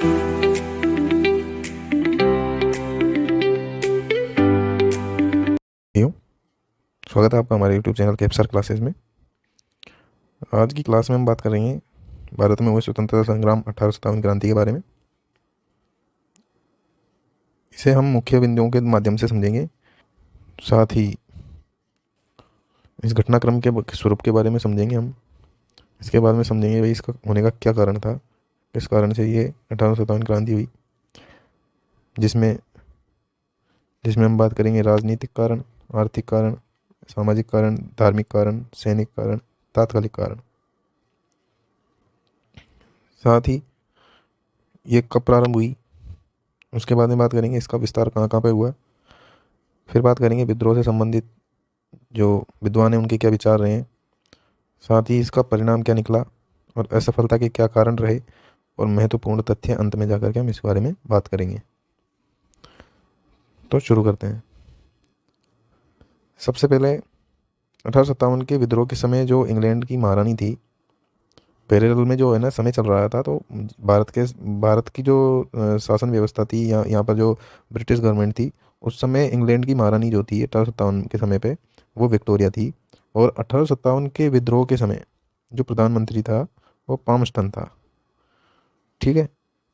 हूँ। स्वागत है आपका हमारे YouTube चैनल कैप्सर क्लासेस में। आज की क्लास में हम बात कर रहे हैं भारत में हुए स्वतंत्रता संग्राम 1857 क्रांति के बारे में। इसे हम मुख्य बिंदुओं के माध्यम से समझेंगे, साथ ही इस घटनाक्रम के स्वरूप के बारे में समझेंगे हम। इसके बाद में समझेंगे भाई इसका होने का क्या कारण था, किस कारण से ये 1857 क्रांति हुई, जिसमें जिसमें हम बात करेंगे राजनीतिक कारण, आर्थिक कारण, सामाजिक कारण, धार्मिक कारण, सैनिक कारण, तात्कालिक कारण। साथ ही ये कब प्रारंभ हुई, उसके बाद में बात करेंगे इसका विस्तार कहाँ कहाँ पे हुआ। फिर बात करेंगे विद्रोह से संबंधित जो विद्वान हैं उनके क्या विचार रहे हैं, साथ ही इसका परिणाम क्या निकला और असफलता के क्या कारण रहे और महत्वपूर्ण तथ्य अंत में जाकर के हम इस बारे में बात करेंगे। तो शुरू करते हैं। सबसे पहले 1857 के विद्रोह के समय जो इंग्लैंड की महारानी थी, पैरेलल में जो है ना समय चल रहा था, तो भारत की जो शासन व्यवस्था थी, यहाँ पर जो ब्रिटिश गवर्नमेंट थी, उस समय इंग्लैंड की महारानी जो थी 1857 के समय पे, वो विक्टोरिया थी। और 1857 के विद्रोह के समय जो प्रधानमंत्री था वो पामस्टन था। ठीक है,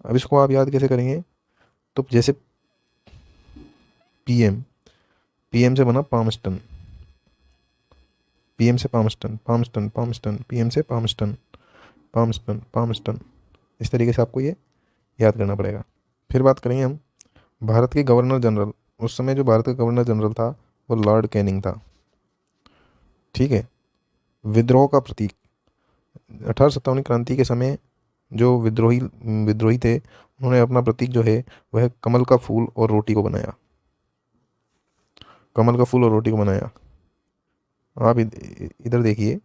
अब इसको आप याद कैसे करेंगे? तो जैसे पीएम पीएम से बना पामस्टन, पीएम से पामस्टन, पामस्टन पामस्टन, पीएम से पामस्टन, पामस्टन पामस्टन। इस तरीके से आपको ये याद करना पड़ेगा। फिर बात करेंगे हम भारत के गवर्नर जनरल। उस समय जो भारत का गवर्नर जनरल था वो लॉर्ड कैनिंग था। ठीक है, विद्रोह का प्रतीक 1857 क्रांति के समय जो विद्रोही विद्रोही थे, उन्होंने अपना प्रतीक जो है वह कमल का फूल और रोटी को बनाया। कमल का फूल और रोटी को बनाया। आप इधर देखिए,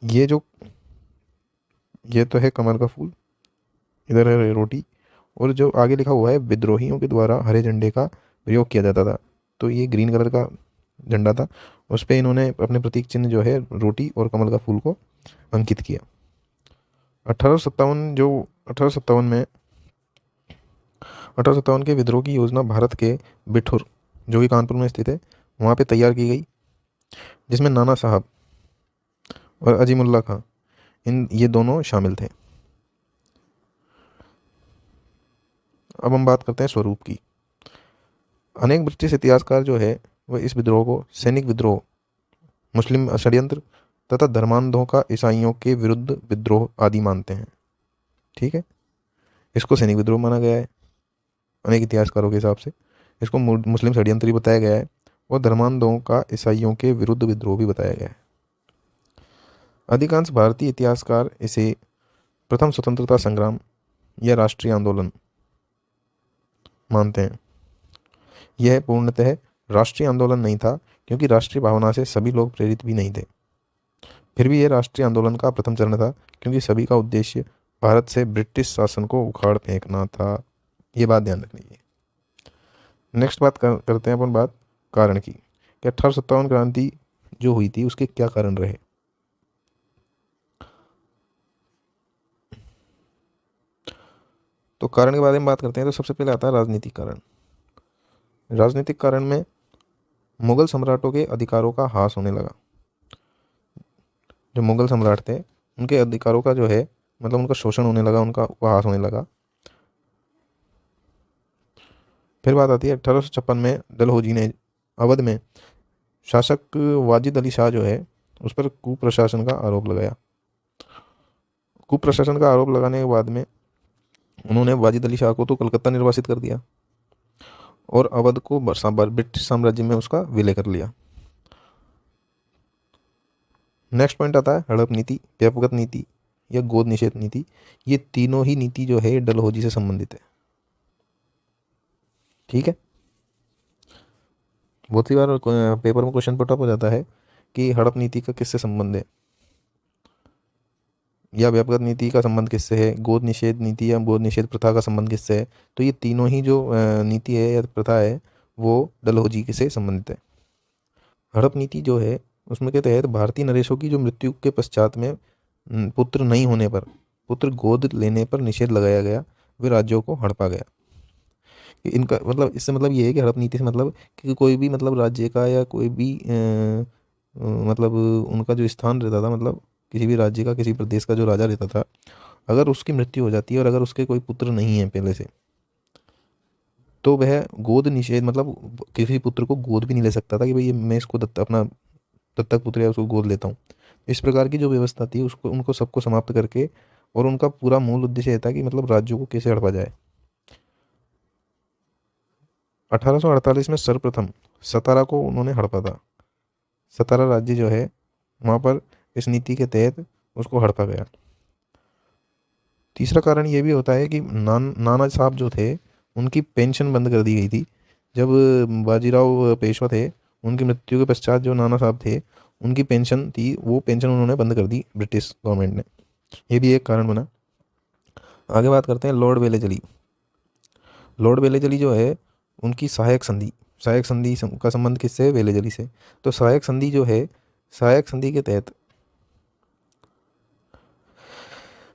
ये तो है कमल का फूल, इधर है रोटी, और जो आगे लिखा हुआ है विद्रोहियों के द्वारा हरे झंडे का प्रयोग किया जाता था। तो ये ग्रीन कलर का झंडा था, उस पर इन्होंने अपने प्रतीक चिन्ह जो है रोटी और कमल का फूल को अंकित किया। 1857 जो 1857 में 1857 के विद्रोह की योजना भारत के बिठूर, जो कि कानपुर में स्थित है, वहाँ पे तैयार की गई, जिसमें नाना साहब और अजीमुल्ला खां ये दोनों शामिल थे। अब हम बात करते हैं स्वरूप की। अनेक ब्रिटिश इतिहासकार जो है वह इस विद्रोह को सैनिक विद्रोह, मुस्लिम षड्यंत्र तथा धर्मांधों का ईसाइयों के विरुद्ध विद्रोह आदि मानते हैं। ठीक है, इसको सैनिक विद्रोह माना गया है अनेक इतिहासकारों के हिसाब से। इसको मुस्लिम षड्यंत्र भी बताया गया है और धर्मांधों का ईसाइयों के विरुद्ध विद्रोह भी बताया गया है। अधिकांश भारतीय इतिहासकार इसे प्रथम स्वतंत्रता संग्राम या राष्ट्रीय आंदोलन मानते हैं। यह पूर्णतः राष्ट्रीय आंदोलन नहीं था, क्योंकि राष्ट्रीय भावना से सभी लोग प्रेरित भी नहीं थे। फिर भी यह राष्ट्रीय आंदोलन का प्रथम चरण था, क्योंकि सभी का उद्देश्य भारत से ब्रिटिश शासन को उखाड़ फेंकना था। ये बात ध्यान रखनी है। नेक्स्ट बात करते हैं अपन बात कारण की, कि 1857 क्रांति जो हुई थी उसके क्या कारण रहे। तो कारण के बारे में बात करते हैं तो सबसे पहले आता है राजनीतिक कारण। राजनीतिक कारण में मुगल सम्राटों के अधिकारों का ह्रास होने लगा। जो मुगल सम्राट थे उनके अधिकारों का जो है मतलब उनका शोषण होने लगा, उनका उपहास होने लगा। फिर बात आती है 1856 में डलहौजी ने अवध में शासक वाजिद अली शाह जो है उस पर कुप्रशासन का आरोप लगाया। कुप्रशासन का आरोप लगाने के बाद में उन्होंने वाजिद अली शाह को तो कलकत्ता निर्वासित कर दिया और अवध को ब्रिटिश साम्राज्य में उसका विलय कर लिया। नेक्स्ट पॉइंट आता है हड़प नीति, व्यापक नीति या गोद निषेध नीति। ये तीनों ही नीति जो है डलहौजी से संबंधित है। ठीक है, बहुत सी बार पेपर में क्वेश्चन पुट अप हो जाता है कि हड़प नीति का किससे संबंध है या व्यापक नीति का संबंध किससे है, गोद निषेध नीति या गोद निषेध प्रथा का संबंध किससे है। तो ये तीनों ही जो नीति है या प्रथा है वो डलहौजी से संबंधित है। हड़प नीति जो है उसमें के तहत भारतीय नरेशों की जो मृत्यु के पश्चात में पुत्र नहीं होने पर पुत्र गोद लेने पर निषेध लगाया गया, वे राज्यों को हड़पा गया। कि इनका मतलब, इससे मतलब ये है कि हड़प नीति से मतलब कि कोई भी मतलब राज्य का या कोई भी मतलब उनका जो स्थान रहता था, मतलब किसी भी राज्य का, किसी प्रदेश का जो राजा रहता था, अगर उसकी मृत्यु हो जाती है और अगर उसके कोई पुत्र नहीं है पहले से, तो वह गोद निषेध मतलब किसी पुत्र को गोद भी नहीं ले सकता था कि भाई ये मैं इसको अपना दत्तक पुत्र या उसको गोद लेता हूँ। इस प्रकार की जो व्यवस्था थी उसको उनको सबको समाप्त करके, और उनका पूरा मूल उद्देश्य ये था कि मतलब राज्यों को कैसे हड़पा जाए। 1848 में सर्वप्रथम सतारा को उन्होंने हड़पा था। सतारा राज्य जो है वहाँ पर इस नीति के तहत उसको हड़पा गया। तीसरा कारण ये भी होता है कि नाना साहब जो थे उनकी पेंशन बंद कर दी गई थी। जब बाजीराव पेशवा थे, उनकी मृत्यु के पश्चात जो नाना साहब थे उनकी पेंशन थी, वो पेंशन उन्होंने बंद कर दी ब्रिटिश गवर्नमेंट ने। ये भी एक कारण बना। आगे बात करते हैं लॉर्ड वेलेजली। लॉर्ड वेलेजली जो है उनकी सहायक संधि, का संबंध किससे है? वेलेजली से। तो सहायक संधि जो है, सहायक संधि के तहत,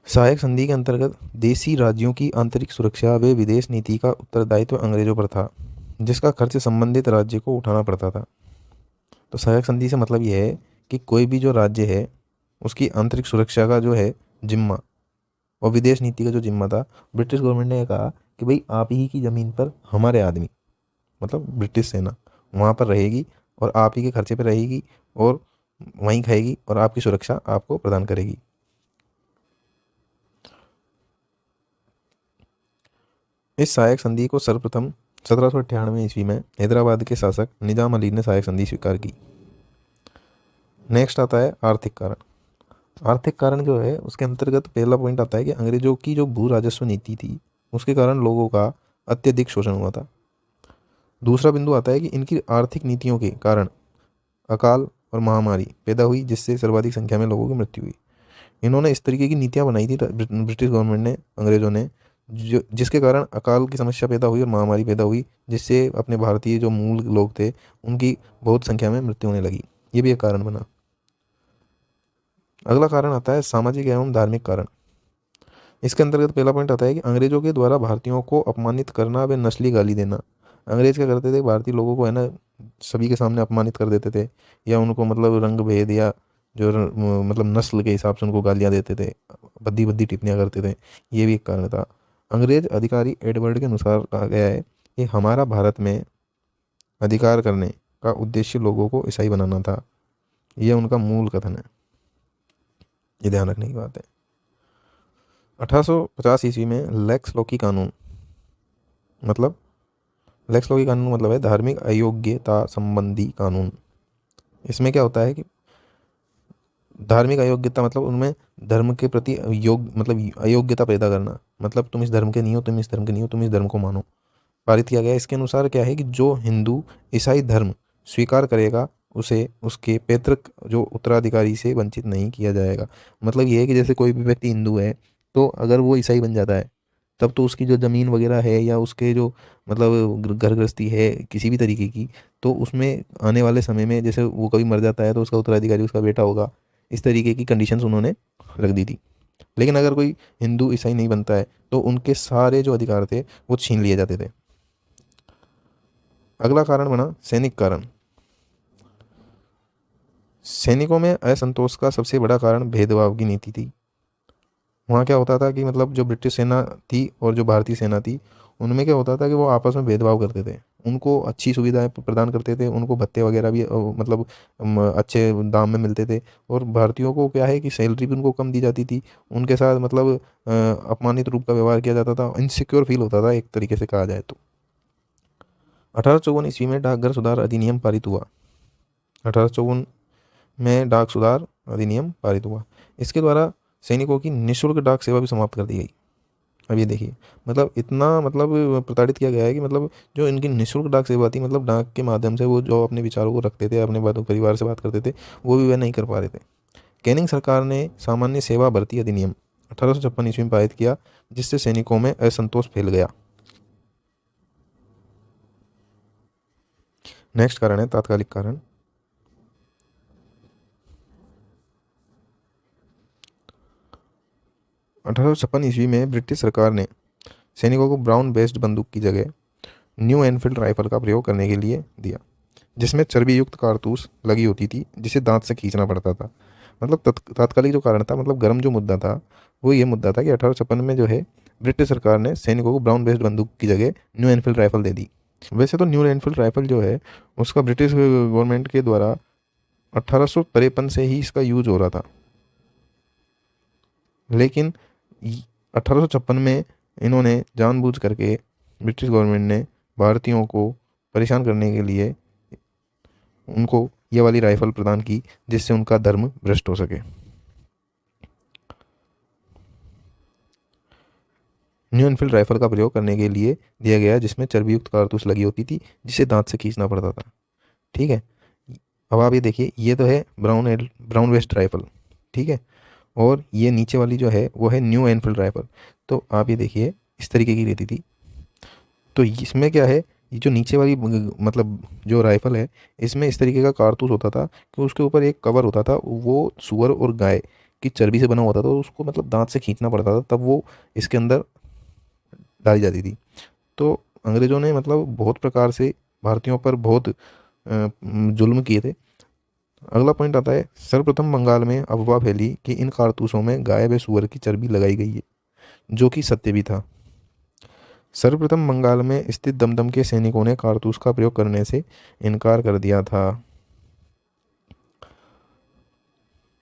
सहायक संधि के अंतर्गत देशी राज्यों की आंतरिक सुरक्षा व विदेश नीति का उत्तरदायित्व अंग्रेजों पर था, जिसका खर्च संबंधित राज्य को उठाना पड़ता था। तो सहायक संधि से मतलब यह है कि कोई भी जो राज्य है उसकी आंतरिक सुरक्षा का जो है जिम्मा और विदेश नीति का जो जिम्मा था, ब्रिटिश गवर्नमेंट ने कहा कि भाई आप ही की ज़मीन पर हमारे आदमी, मतलब ब्रिटिश सेना वहाँ पर रहेगी और आप ही के खर्चे पर रहेगी और वहीं खाएगी और आपकी सुरक्षा आपको प्रदान करेगी। इस सहायक संधि को सर्वप्रथम 1798 ईस्वी में हैदराबाद के शासक निजाम अली ने सहायक संधि स्वीकार की। नेक्स्ट आता है आर्थिक कारण। आर्थिक कारण जो है उसके अंतर्गत पहला पॉइंट आता है कि अंग्रेजों की जो भू राजस्व नीति थी उसके कारण लोगों का अत्यधिक शोषण हुआ था। दूसरा बिंदु आता है कि इनकी आर्थिक नीतियों के कारण अकाल और महामारी पैदा हुई, जिससे सर्वाधिक संख्या में लोगों की मृत्यु हुई। इन्होंने इस तरीके की नीतियां बनाई थी ब्रिटिश गवर्नमेंट ने, अंग्रेजों ने, जो जिसके कारण अकाल की समस्या पैदा हुई और महामारी पैदा हुई, जिससे अपने भारतीय जो मूल लोग थे उनकी बहुत संख्या में मृत्यु होने लगी। ये भी एक कारण बना। अगला कारण आता है सामाजिक एवं धार्मिक कारण। इसके अंतर्गत पहला पॉइंट आता है कि अंग्रेजों के द्वारा भारतीयों को अपमानित करना व नस्ली गाली देना। अंग्रेज क्या करते थे, भारतीय लोगों को है ना सभी के सामने अपमानित कर देते थे, या उनको मतलब रंग भेद या जो मतलब नस्ल के हिसाब से उनको गालियाँ देते थे, भद्दी भद्दी टिप्पणियाँ करते थे। ये भी एक कारण था। अंग्रेज अधिकारी एडवर्ड के अनुसार कहा गया है कि हमारा भारत में अधिकार करने का उद्देश्य लोगों को ईसाई बनाना था। यह उनका मूल कथन है, ये ध्यान रखने की बात है। 1850 ईस्वी में लेक्स लॉकी कानून, मतलब लेक्स लॉकी कानून मतलब है धार्मिक अयोग्यता संबंधी कानून। इसमें क्या होता है कि धार्मिक अयोग्यता मतलब उनमें धर्म के प्रति मतलब अयोग्यता पैदा करना, मतलब तुम इस धर्म के नहीं हो, तुम इस धर्म के नहीं हो, तुम इस धर्म को मानो, पारित किया गया। इसके अनुसार क्या है कि जो हिंदू ईसाई धर्म स्वीकार करेगा उसे उसके पैतृक जो उत्तराधिकारी से वंचित नहीं किया जाएगा। मतलब ये है कि जैसे कोई भी व्यक्ति हिंदू है तो अगर वो ईसाई बन जाता है तब तो उसकी जो ज़मीन वगैरह है या उसके जो मतलब घर गृहस्थी है किसी भी तरीके की, तो उसमें आने वाले समय में जैसे वो कभी मर जाता है तो उसका उत्तराधिकारी उसका बेटा होगा। इस तरीके की कंडीशंस उन्होंने रख दी थी। लेकिन अगर कोई हिंदू ईसाई नहीं बनता है तो उनके सारे जो अधिकार थे वो छीन लिए जाते थे। अगला कारण बना सैनिक कारण। सैनिकों में असंतोष का सबसे बड़ा कारण भेदभाव की नीति थी। वहाँ क्या होता था कि मतलब जो ब्रिटिश सेना थी और जो भारतीय सेना थी उनमें क्या होता था कि वो आपस में भेदभाव करते थे। उनको अच्छी सुविधाएं प्रदान करते थे, उनको भत्ते वगैरह भी मतलब अच्छे दाम में मिलते थे, और भारतीयों को क्या है कि सैलरी भी उनको कम दी जाती थी। उनके साथ मतलब अपमानित रूप का व्यवहार किया जाता था, इनसिक्योर फील होता था एक तरीके से कहा जाए तो। 1854 ईस्वी में डाकघर सुधार अधिनियम पारित हुआ। 1854 में डाक सुधार अधिनियम पारित हुआ। इसके द्वारा सैनिकों की निःशुल्क डाक सेवा भी समाप्त कर दी गई। अब ये देखिए, मतलब इतना मतलब प्रताड़ित किया गया है कि मतलब जो इनकी निःशुल्क डाक सेवा थी, मतलब डाक के माध्यम से वो जो अपने विचारों को रखते थे, अपने बातों परिवार से बात करते थे, वो भी वह नहीं कर पा रहे थे। कैनिंग सरकार ने सामान्य सेवा भर्ती अधिनियम 1856 ईस्वी में पारित किया, जिससे सैनिकों में असंतोष फैल गया। नेक्स्ट कारण है तात्कालिक कारण। 1856 ईस्वी में ब्रिटिश सरकार ने सैनिकों को ब्राउन बेस्ड बंदूक की जगह न्यू एनफील्ड राइफल का प्रयोग करने के लिए दिया, जिसमें चर्बी युक्त कारतूस लगी होती थी जिसे दांत से खींचना पड़ता था। मतलब तात्कालिक जो कारण था, मतलब गर्म जो मुद्दा था, वो ये मुद्दा था कि 1856 में जो है ब्रिटिश सरकार ने सैनिकों को ब्राउन बेस्ड बंदूक की जगह न्यू एनफील्ड राइफल दे दी। वैसे तो न्यू एनफील्ड राइफल जो है उसका ब्रिटिश गवर्नमेंट के द्वारा 1853 से ही इसका यूज हो रहा था, लेकिन 1856 में इन्होंने जानबूझ करके, ब्रिटिश गवर्नमेंट ने भारतीयों को परेशान करने के लिए उनको ये वाली राइफल प्रदान की, जिससे उनका धर्म भ्रष्ट हो सके। न्यू एनफील्ड राइफल का प्रयोग करने के लिए दिया गया, जिसमें चर्बी युक्त कारतूस लगी होती थी जिसे दांत से खींचना पड़ता था। ठीक है, अब आप ये देखिए, ये तो है ब्राउन वेस्ट राइफल, ठीक है, और ये नीचे वाली जो है वो है न्यू एनफील्ड राइफल। तो आप ये देखिए इस तरीके की रहती थी। तो इसमें क्या है, ये जो नीचे वाली मतलब जो राइफल है, इसमें इस तरीके का कारतूस होता था कि उसके ऊपर एक कवर होता था, वो सुअर और गाय की चर्बी से बना होता था, तो उसको मतलब दांत से खींचना पड़ता था, तब वो इसके अंदर डाली जाती थी। तो अंग्रेज़ों ने मतलब बहुत प्रकार से भारतीयों पर बहुत जुल्म किए थे। अगला पॉइंट आता है, सर्वप्रथम बंगाल में अफवाह फैली कि इन कारतूसों में गाय व सुअर की चर्बी लगाई गई है, जो कि सत्य भी था। सर्वप्रथम बंगाल में स्थित दमदम के सैनिकों ने कारतूस का प्रयोग करने से इनकार कर दिया था।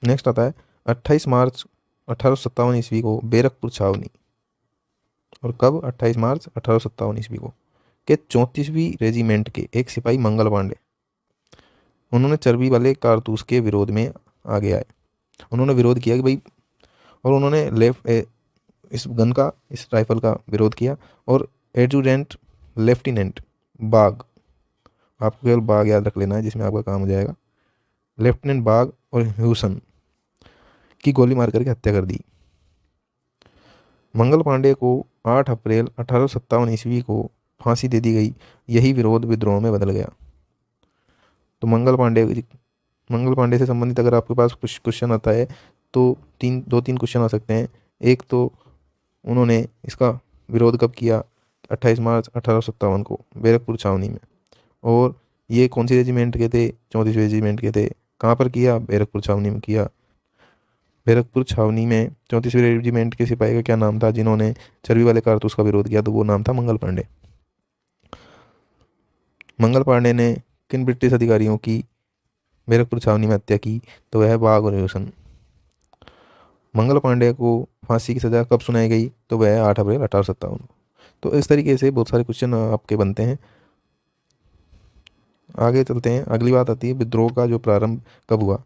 नेक्स्ट आता है 28 मार्च 1857 ईस्वी को बैरकपुर छावनी, और कब 28 मार्च 1857 ईस्वी को के 34वीं रेजिमेंट के एक सिपाही मंगल पांडे, उन्होंने चर्बी वाले कारतूस के विरोध में आगे आए। उन्होंने विरोध किया कि भाई, और उन्होंने इस गन का, इस राइफल का विरोध किया। और एडजुटेंट लेफ्टिनेंट बाग, आपको केवल बाग याद रख लेना है जिसमें आपका काम हो जाएगा, लेफ्टिनेंट बाग और ह्यूसन की गोली मार करके हत्या कर दी। मंगल पांडे को 8 अप्रैल 1857 ईस्वी को फांसी दे दी गई। यही विरोध विद्रोह में बदल गया। तो मंगल पांडे से संबंधित अगर आपके पास कुछ क्वेश्चन आता है तो दो तीन क्वेश्चन आ सकते हैं। एक तो उन्होंने इसका विरोध कब किया, 28 मार्च 1857 को बैरकपुर छावनी में, और ये कौन सी रेजिमेंट के थे, 34 रेजिमेंट के थे। कहाँ पर किया, बैरकपुर छावनी में किया। बैरकपुर छावनी में 34वीं रेजिमेंट के सिपाही का क्या नाम था जिन्होंने चर्बी वाले कारतूस का विरोध किया, तो वो नाम था मंगल पांडे। मंगल पांडे ने किन ब्रिटिश अधिकारियों की बैरकपुर छावनी में हत्या की, तो वह बाग और ह्यूसन। मंगल पांडे को फांसी की सज़ा कब सुनाई गई, तो वह 8 अप्रैल 1857 को। तो इस तरीके से बहुत सारे क्वेश्चन आपके बनते हैं। आगे चलते हैं। अगली बात आती है विद्रोह का जो प्रारंभ कब हुआ।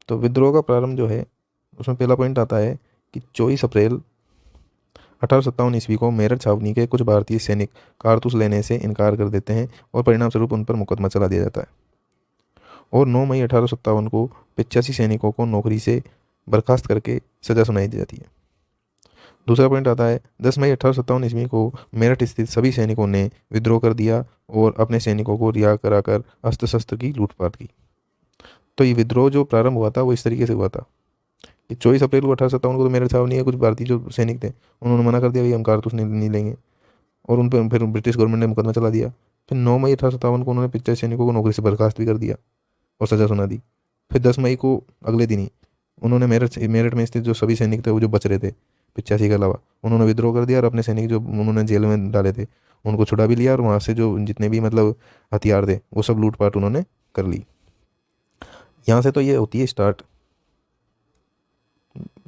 तो विद्रोह का प्रारंभ जो है उसमें पहला पॉइंट आता है कि 24 अप्रैल 1857 ईस्वी को मेरठ छावनी के कुछ भारतीय सैनिक कारतूस लेने से इनकार कर देते हैं और परिणाम स्वरूप उन पर मुकदमा चला दिया जाता है। और 9 मई 1857 को 85 सैनिकों को नौकरी से बर्खास्त करके सजा सुनाई दी जाती है। दूसरा पॉइंट आता है 10 मई 1857 ईस्वी को मेरठ स्थित सभी सैनिकों ने विद्रोह कर दिया और अपने सैनिकों को रिहा कराकर अस्त्र शस्त्र की लूटपाट की। तो ये विद्रोह जो प्रारंभ हुआ था वो इस तरीके से हुआ था कि 24 अप्रैल को 1857 को तो मेरठ छावनी है, कुछ भारतीय जो सैनिक थे उन्होंने मना कर दिया भाई हम कारतूस नहीं लेंगे, और उन पर फिर ब्रिटिश गवर्नमेंट ने मुकदमा चला दिया। फिर 9 मई 1857 को उन्होंने 85 सैनिकों को नौकरी से बर्खास्त भी कर दिया और सजा सुना दी। फिर 10 मई को अगले दिन ही उन्होंने मेरठ में स्थित जो सभी सैनिक थे वो जो बच रहे थे 85 के अलावा, उन्होंने विद्रोह कर दिया और अपने सैनिक जो उन्होंने जेल में डाले थे उनको छुड़ा भी लिया, और वहाँ से जो जितने भी मतलब हथियार थे वो सब लूटपाट उन्होंने कर ली। यहाँ से तो ये होती है स्टार्ट,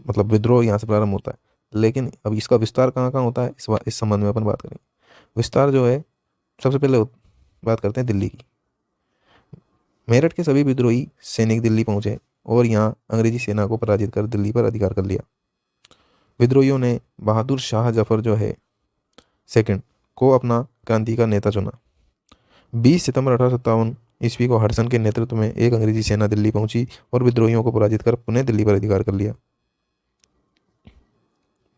मतलब विद्रोह यहाँ से प्रारंभ होता है। लेकिन अब इसका विस्तार कहाँ कहाँ होता है, इस संबंध में अपन बात करेंगे। विस्तार जो है, सबसे पहले बात करते हैं दिल्ली की। मेरठ के सभी विद्रोही सैनिक दिल्ली पहुंचे और यहाँ अंग्रेजी सेना को पराजित कर दिल्ली पर अधिकार कर लिया। विद्रोहियों ने बहादुर शाह जफर जो है सेकंड को अपना क्रांति का नेता चुना। 20 सितंबर 1857 ईस्वी को हडसन के नेतृत्व में एक अंग्रेजी सेना दिल्ली पहुंची और विद्रोहियों को पराजित कर पुनः दिल्ली पर अधिकार कर लिया।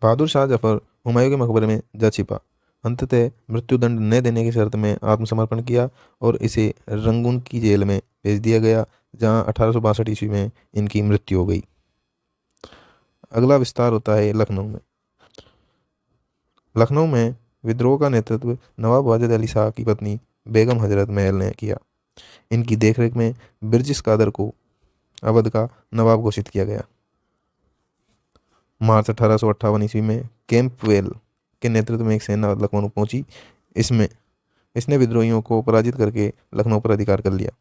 बहादुर शाह जफर हुमायूं के मकबरे में जा छिपा, अंततः मृत्युदंड न देने की शर्त में आत्मसमर्पण किया और इसे रंगून की जेल में भेज दिया गया, जहां 1862 ईस्वी में इनकी मृत्यु हो गई। अगला विस्तार होता है लखनऊ में। लखनऊ में विद्रोह का नेतृत्व नवाब वाजिद अली शाह की पत्नी बेगम हजरत महल ने किया। इनकी देखरेख में ब्रिटिश कादर को अवध का नवाब घोषित किया गया। मार्च 1858 ईस्वी में कैंपवेल के नेतृत्व में एक सेना लखनऊ पहुंची। इसमें इसने विद्रोहियों को पराजित करके लखनऊ पर अधिकार कर लिया।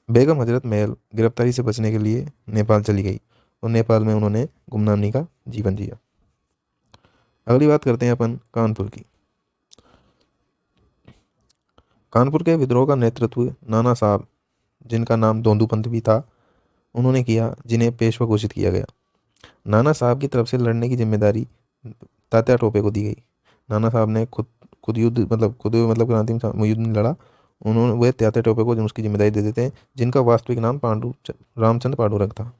बेगम हजरत महल गिरफ्तारी से बचने के लिए नेपाल चली गई और नेपाल में उन्होंने गुमनामी का जीवन जिया। अगली बात करते हैं अपन कानपुर की। कानपुर के विद्रोह का नेतृत्व नाना साहब, जिनका नाम दोंदूपंत भी था, उन्होंने किया, जिन्हें पेशवा घोषित किया गया। नाना साहब की तरफ से लड़ने की जिम्मेदारी तात्या टोपे को दी गई। नाना साहब ने खुद युद्ध क्रांति में युद्ध नहीं लड़ा। उन्होंने वह तात्या टोपे को उसकी जिम्मेदारी दे देते हैं, जिनका वास्तविक नाम रामचंद्र पांडुरंग था।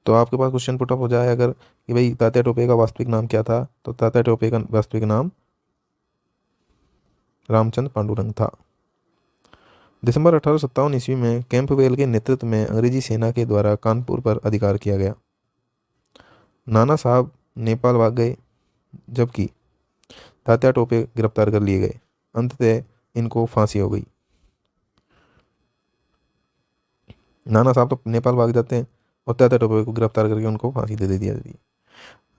तो आपके पास क्वेश्चन पुटअप हो जाए अगर कि भाई तात्या टोपे का वास्तविक नाम क्या था, तो तात्या टोपे का वास्तविक नाम रामचंद्र पांडुरंग था। दिसंबर 1857 ईस्वी में कैंपवेल के नेतृत्व में अंग्रेजी सेना के द्वारा कानपुर पर अधिकार किया गया। नाना साहब नेपाल भाग गए, जबकि तात्या टोपे गिरफ्तार कर लिए गए। अंततः इनको फांसी हो गई। नाना साहब तो नेपाल भाग जाते हैं और तात्या टोपे को गिरफ्तार करके उनको फांसी दे दिया जाती है।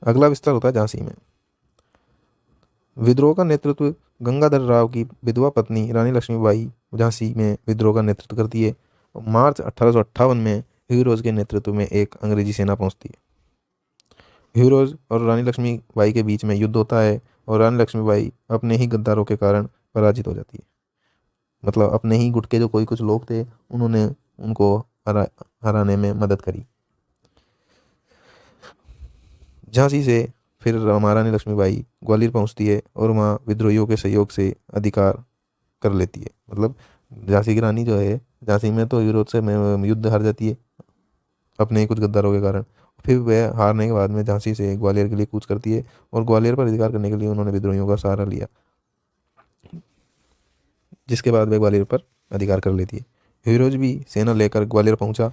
अगला विस्तार होता है झांसी में। विद्रोह का नेतृत्व गंगाधर राव की विधवा पत्नी रानी लक्ष्मीबाई झांसी में विद्रोह का नेतृत्व करती है। मार्च 1858 में ह्यूरोज के नेतृत्व में एक अंग्रेजी सेना पहुंचती है। ह्यूरोज और रानी लक्ष्मीबाई के बीच में युद्ध होता है और रानी लक्ष्मीबाई अपने ही गद्दारों के कारण पराजित हो जाती है। मतलब अपने ही गुट के जो कुछ लोग थे, उन्होंने उनको हराने में मदद करी। झांसी से फिर महारानी लक्ष्मीबाई ग्वालियर पहुंचती है और वहाँ विद्रोहियों के सहयोग से अधिकार कर लेती है। मतलब झांसी की रानी जो है, झांसी में तो यूरोप से युद्ध हार जाती है अपने ही कुछ गद्दारों के कारण। फिर वह हारने के बाद में झांसी से ग्वालियर के लिए कूच करती है और ग्वालियर पर अधिकार करने के लिए उन्होंने विद्रोहियों का सहारा लिया, जिसके बाद वह ग्वालियर पर अधिकार कर लेती है। हीरोज भी सेना लेकर ग्वालियर पहुंचा।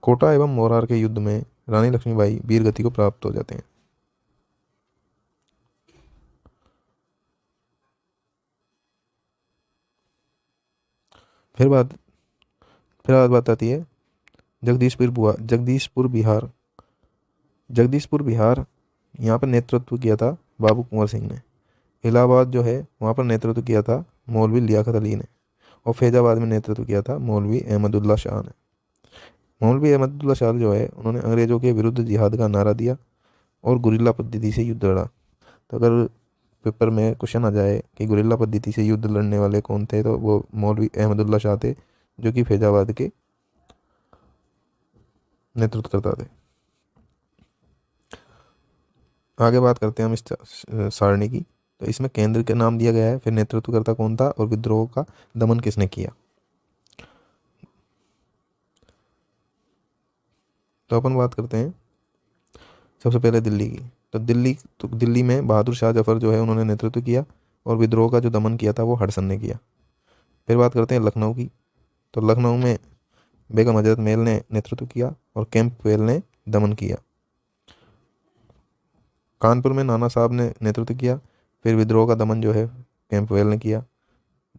कोटा एवं मोरार के युद्ध में रानी लक्ष्मीबाई वीर गति को प्राप्त हो जाते हैं। फिर बात आती है जगदीशपुर बिहार। जगदीशपुर बिहार, यहाँ पर नेतृत्व किया था बाबू कुंवर सिंह ने। इलाहाबाद जो है वहाँ पर नेतृत्व किया था मौलवी लियाकत अली ने। और फैजाबाद में नेतृत्व किया था मौलवी अहमदुल्ला शाह ने। मौलवी अहमदुल्ला शाह जो है, उन्होंने अंग्रेजों के विरुद्ध जिहाद का नारा दिया और गुरिल्ला पद्धति से युद्ध लड़ा। तो अगर पेपर में क्वेश्चन आ जाए कि गुरिल्ला पद्धति से युद्ध लड़ने वाले कौन थे, तो वो मौलवी अहमदुल्ला शाह थे, जो कि फैजाबाद के नेतृत्व करता थे। आगे बात करते हैं हम इस सारणी की। तो इसमें केंद्र का नाम दिया गया है, फिर नेतृत्वकर्ता कौन था और विद्रोह का दमन किसने किया। तो अपन बात करते हैं सबसे पहले दिल्ली की। तो दिल्ली में बहादुर शाह जफर जो है, उन्होंने नेतृत्व किया और विद्रोह का जो दमन किया था वो हडसन ने किया। फिर बात करते हैं लखनऊ की। तो लखनऊ में बेगम हजरत महल ने नेतृत्व किया और कैंपवेल ने दमन किया। कानपुर में नाना साहब ने नेतृत्व किया, फिर विद्रोह का दमन जो है कैंपवेल ने किया।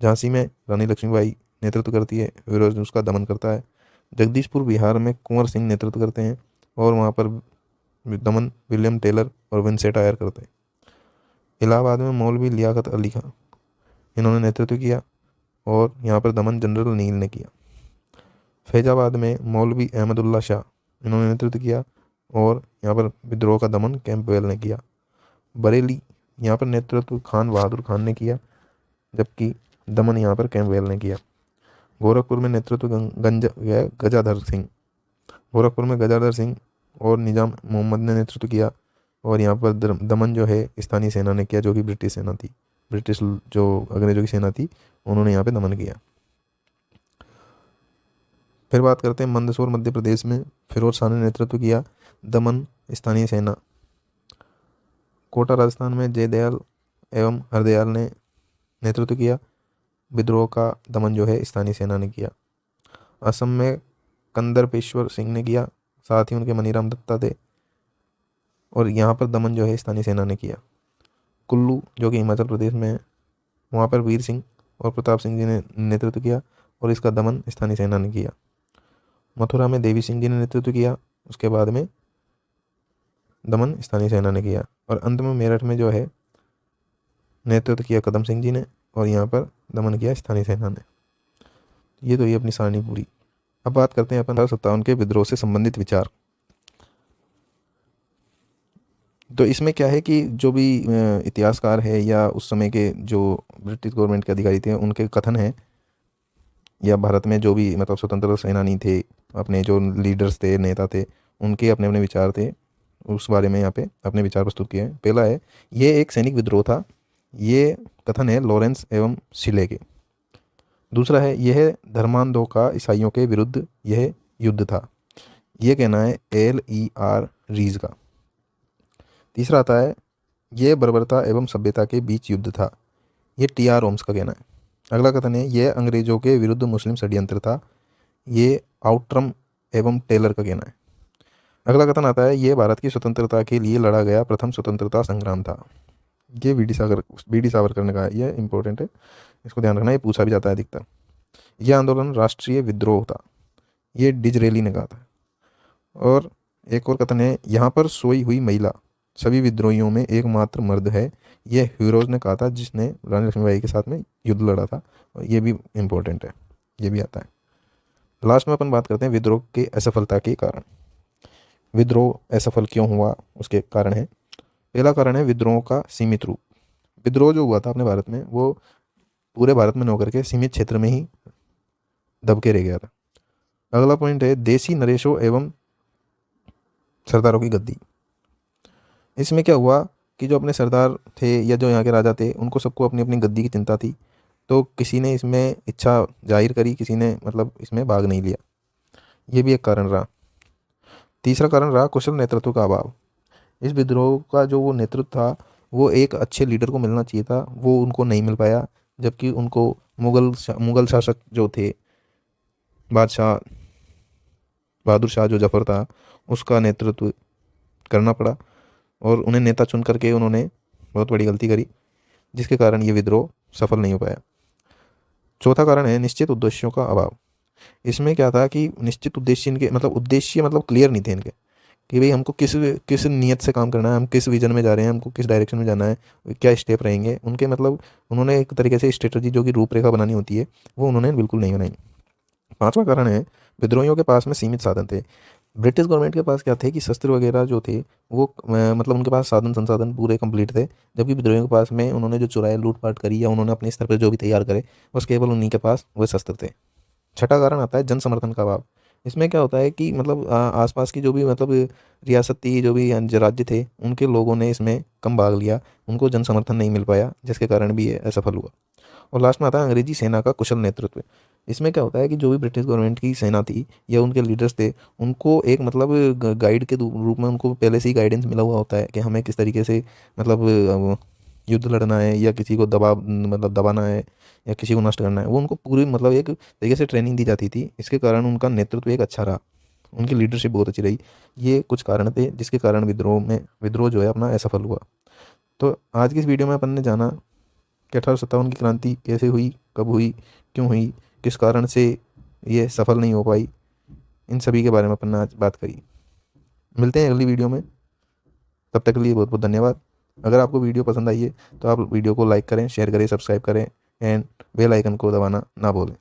झांसी में रानी लक्ष्मीबाई नेतृत्व करती है, फिरोज उसका दमन करता है। जगदीशपुर बिहार में कुंवर सिंह नेतृत्व करते हैं और वहाँ पर दमन विलियम टेलर और विंसेंट आयर करते हैं। इलाहाबाद में मौलवी लियाकत अली खां, इन्होंने नेतृत्व किया और यहाँ पर दमन जनरल नील ने किया। फैजाबाद में मौलवी अहमदुल्ला शाह, इन्होंने नेतृत्व किया और यहाँ पर विद्रोह का दमन कैंपवेल ने किया। बरेली, यहाँ पर नेतृत्व खान बहादुर खान ने किया, जबकि दमन यहाँ पर कैंपवेल ने किया। गोरखपुर में नेतृत्व गजाधर सिंह, गोरखपुर में गजाधर सिंह और निजाम मोहम्मद ने नेतृत्व किया और यहाँ पर दमन जो है स्थानीय सेना ने किया, जो कि ब्रिटिश सेना थी। ब्रिटिश जो अंग्रेजों की सेना थी, उन्होंने यहाँ पे दमन किया। फिर बात करते हैं मंदसौर मध्य प्रदेश में फिरोज शाह ने नेतृत्व किया दमन स्थानीय सेना। कोटा राजस्थान में जयदयाल एवं हरदयाल ने नेतृत्व किया, विद्रोह का दमन जो है स्थानीय सेना ने किया। असम में कंदरपेश्वर सिंह ने किया, साथ ही उनके मनीराम दत्ता थे। और यहाँ पर दमन जो है स्थानीय सेना ने किया। कुल्लू जो कि हिमाचल प्रदेश में है, वहाँ पर वीर सिंह और प्रताप सिंह जी ने नेतृत्व किया और इसका दमन स्थानीय सेना ने किया। मथुरा में देवी सिंह जी ने नेतृत्व किया, उसके बाद में दमन स्थानीय सेना ने किया। और अंत में मेरठ में जो है नेतृत्व किया कदम सिंह जी ने और यहाँ पर दमन किया स्थानीय सेना ने। ये तो ये अपनी सारणी पूरी। अब बात करते हैं अपन 1857 के विद्रोह से संबंधित विचार। तो इसमें क्या है कि जो भी इतिहासकार है या उस समय के जो ब्रिटिश गवर्नमेंट के अधिकारी थे उनके कथन है, या भारत में जो भी मतलब स्वतंत्रता सेनानी थे, अपने जो लीडर्स थे, नेता थे, उनके अपने अपने विचार थे, उस बारे में यहाँ पे अपने विचार प्रस्तुत किए हैं। पहला है, ये एक सैनिक विद्रोह था। ये कथन है लॉरेंस एवं शिले के। दूसरा है, यह धर्मांधों का ईसाइयों के विरुद्ध यह युद्ध था। ये कहना है LER रीज का। तीसरा आता है, ये बर्बरता एवं सभ्यता के बीच युद्ध था। ये TR होम्स का कहना है। अगला कथन है, यह अंग्रेजों के विरुद्ध मुस्लिम षड्यंत्र था। ये आउट्रम एवं टेलर का कहना है। अगला कथन आता है, ये भारत की स्वतंत्रता के लिए लड़ा गया प्रथम स्वतंत्रता संग्राम था। ये BD सावरकर ने कहा है। ये इंपॉर्टेंट है, इसको ध्यान रखना, ये पूछा भी जाता है अधिकतर। यह आंदोलन राष्ट्रीय विद्रोह था। ये डिजरेली ने कहा था। और एक और कथन है, यहाँ पर सोई हुई महिला सभी विद्रोहियों में एकमात्र मर्द है। यह ह्यूरोज ने कहा था, जिसने रानी लक्ष्मीबाई के साथ में युद्ध लड़ा था। और ये भी इम्पोर्टेंट है, ये भी आता है। लास्ट में अपन बात करते हैं विद्रोह के असफलता के कारण। विद्रोह असफल क्यों हुआ, उसके कारण है। पहला कारण है विद्रोह का सीमित रूप। विद्रोह जो हुआ था अपने भारत में, वो पूरे भारत में न होकर के सीमित क्षेत्र में ही दबके रह गया था। अगला पॉइंट है, देसी नरेशों एवं सरदारों की गद्दी। इसमें क्या हुआ कि जो अपने सरदार थे या जो यहाँ के राजा थे, उनको सबको अपनी अपनी गद्दी की चिंता थी। तो किसी ने इसमें इच्छा जाहिर करी, किसी ने मतलब इसमें भाग नहीं लिया। ये भी एक कारण रहा। तीसरा कारण रहा कुशल नेतृत्व का अभाव। इस विद्रोह का जो वो नेतृत्व था, वो एक अच्छे लीडर को मिलना चाहिए था, वो उनको नहीं मिल पाया। जबकि उनको मुगल शासक जो थे, बादशाह बहादुर शाह जो जफर था, उसका नेतृत्व करना पड़ा और उन्हें नेता चुन करके उन्होंने बहुत बड़ी गलती करी, जिसके कारण ये विद्रोह सफल नहीं हो पाया। चौथा कारण है निश्चित उद्देश्यों का अभाव। इसमें क्या था कि निश्चित उद्देश्य इनके मतलब क्लियर नहीं थे इनके, कि भाई हमको किस किस नियत से काम करना है, हम किस विजन में जा रहे हैं, हमको किस डायरेक्शन में जाना है, क्या स्टेप रहेंगे उनके। मतलब उन्होंने एक तरीके से स्ट्रेटजी जो कि रूपरेखा बनानी होती है, वो उन्होंने बिल्कुल नहीं बनाई। पांचवा कारण है विद्रोहियों के पास में सीमित साधन थे। ब्रिटिश गवर्नमेंट के पास क्या थे कि शस्त्र वगैरह जो थे वो मतलब उनके पास साधन संसाधन पूरे कंप्लीट थे। जबकि विद्रोहियों के पास में उन्होंने जो चुराया, लूटपाट करी या उन्होंने अपने स्तर पर जो भी तैयार करे, बस केवल उन्हीं के पास वो शस्त्र थे। छठा कारण आता है जन समर्थन का अभाव। इसमें क्या होता है कि मतलब आसपास की जो भी मतलब रियासत थी, जो भी राज्य थे, उनके लोगों ने इसमें कम भाग लिया, उनको जन समर्थन नहीं मिल पाया, जिसके कारण भी ये असफल हुआ। और लास्ट में आता है अंग्रेजी सेना का कुशल नेतृत्व। इसमें क्या होता है कि जो भी ब्रिटिश गवर्नमेंट की सेना थी या उनके लीडर्स थे, उनको एक मतलब गाइड के रूप में उनको पहले से ही गाइडेंस मिला हुआ होता है कि हमें किस तरीके से मतलब युद्ध लड़ना है या किसी को दबाना है या किसी को नष्ट करना है। वो उनको पूरी मतलब एक तरीके से ट्रेनिंग दी जाती थी। इसके कारण उनका नेतृत्व एक अच्छा रहा, उनकी लीडरशिप बहुत अच्छी रही। ये कुछ कारण थे जिसके कारण विद्रोह जो है अपना असफल हुआ। तो आज की इस वीडियो में अपन ने जाना कि 1857 की क्रांति कैसे हुई, कब हुई, क्यों हुई, किस कारण से ये सफल नहीं हो पाई, इन सभी के बारे में अपन ने आज बात करी। मिलते हैं अगली वीडियो में, तब तक के लिए बहुत बहुत धन्यवाद। अगर आपको वीडियो पसंद आई है तो आप वीडियो को लाइक करें, शेयर करें, सब्सक्राइब करें एंड बेल आइकन को दबाना ना भूलें।